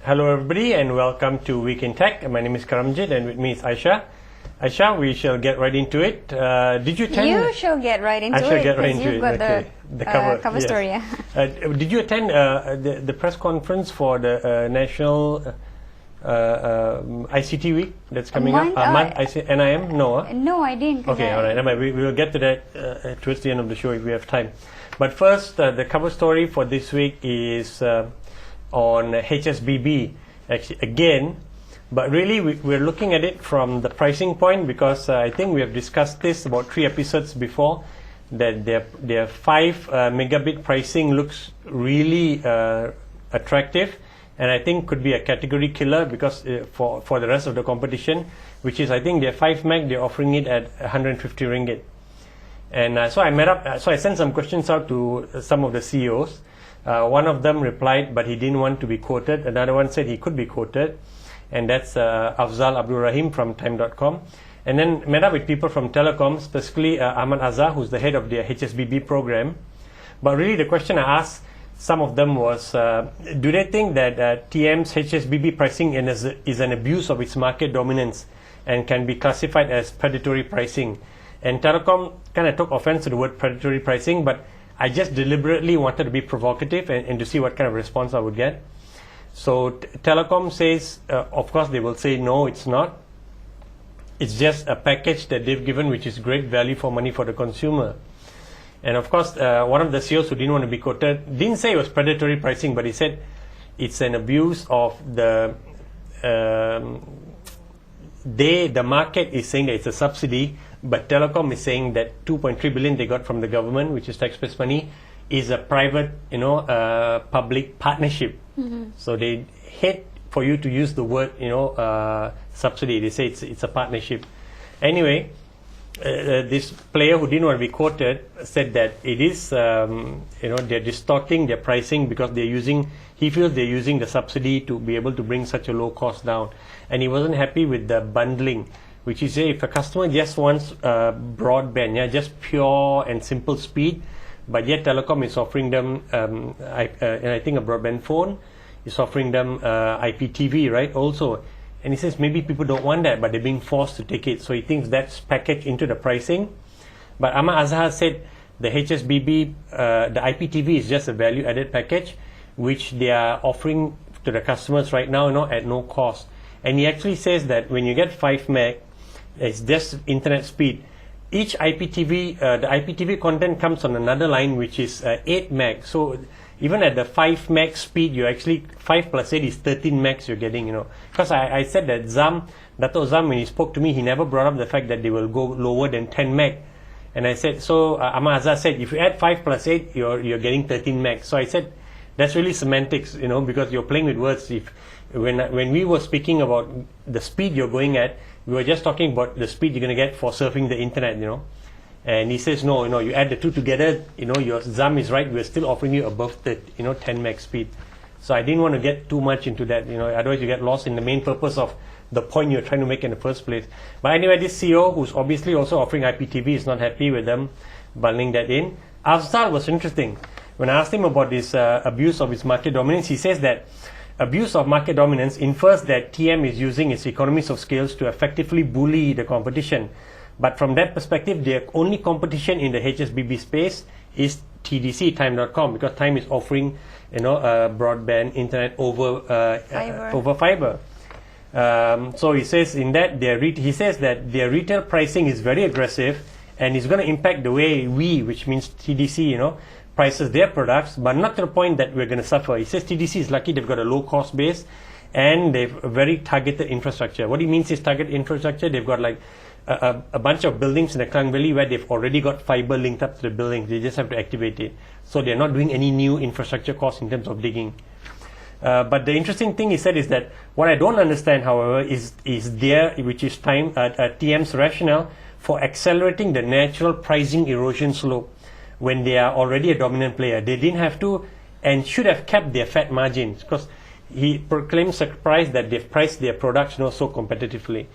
Hello everybody and welcome to Week in Tech. My name is Karamjit and with me is Aisha. Aisha, we shall get right into it. Did you attend? You shall get right into it. I shall get right into you've it. got the cover yes. Story. Yeah. Did you attend the press conference for the National ICT Week that's coming up? NIM? No? No, I didn't. Okay, all right. We will get to that towards the end of the show if we have time. But first, the cover story for this week is on HSBB, actually, again. But really, we're looking at it from the pricing point because I think we have discussed this about 3 episodes before, that their 5 megabit pricing looks really attractive, and I think could be a category killer because for the rest of the competition, which is I think their 5 meg, they're offering it at 150 ringgit. And so I sent some questions out to some of the CEOs. One of them replied, but he didn't want to be quoted. Another one said he could be quoted. And that's Afzal Abdul Rahim from Time.com. And then met up with people from Telecom, specifically Ahmad Azhar, who's the head of their HSBB program. But really the question I asked some of them was, do they think that TM's HSBB pricing is an abuse of its market dominance and can be classified as predatory pricing? And Telecom kind of took offense to the word predatory pricing, but I just deliberately wanted to be provocative and to see what kind of response I would get. So Telecom says, of course they will say no, it's not. It's just a package that they've given which is great value for money for the consumer. And of course one of the CEOs who didn't want to be quoted didn't say it was predatory pricing, but he said it's an abuse of the market is saying that it's a subsidy, but Telecom is saying that 2.3 billion they got from the government, which is taxpayers' money, is a private, public partnership. Mm-hmm. So they hate for you to use the word, subsidy. They say it's a partnership. Anyway, this player who didn't want to be quoted said that it is, they're distorting their pricing because he feels they're using the subsidy to be able to bring such a low cost down. And he wasn't happy with the bundling, which is if a customer just wants broadband, just pure and simple speed, but yet Telecom is offering them, I think a broadband phone, is offering them IPTV, right, also. And he says maybe people don't want that, but they're being forced to take it. So he thinks that's packaged into the pricing. But Ahmad Azhar said the HSBB, the IPTV is just a value-added package, which they are offering to the customers right now, at no cost. And he actually says that when you get 5 meg, it's just internet speed. Each IPTV, the IPTV content comes on another line which is 8 meg. So even at the 5 meg speed, you actually 5 plus 8 is 13 megs you're getting. Because I said that Dato' Zam, when he spoke to me, he never brought up the fact that they will go lower than 10 meg. And I said, so Ahmad Azhar said, if you add 5 plus 8, you're getting 13 megs. So I said, that's really semantics, because you're playing with words. When we were speaking about the speed you're going at, we were just talking about the speed you're going to get for surfing the internet, And he says, no, you add the two together, your Zam is right, we're still offering you above the, 10 meg speed. So I didn't want to get too much into that, otherwise you get lost in the main purpose of the point you're trying to make in the first place. But anyway, this CEO, who's obviously also offering IPTV, is not happy with them bundling that in. Afzal was interesting. When I asked him about this abuse of its market dominance, he says that abuse of market dominance infers that TM is using its economies of scales to effectively bully the competition. But from that perspective, the only competition in the HSBB space is TDC, Time.com, because Time is offering, broadband internet over fiber. So he says he says that their retail pricing is very aggressive and is going to impact the way which means TDC, prices their products, but not to the point that we're going to suffer. He says TDC is lucky they've got a low cost base and they've a very targeted infrastructure. What he means is targeted infrastructure. They've got like a bunch of buildings in the Klang Valley where they've already got fiber linked up to the buildings. They just have to activate it. So they're not doing any new infrastructure costs in terms of digging. But the interesting thing he said is that what I don't understand, however, is which is TM's rationale for accelerating the natural pricing erosion slope when they are already a dominant player. They didn't have to and should have kept their fat margins, because he proclaimed surprise that they've priced their products so competitively.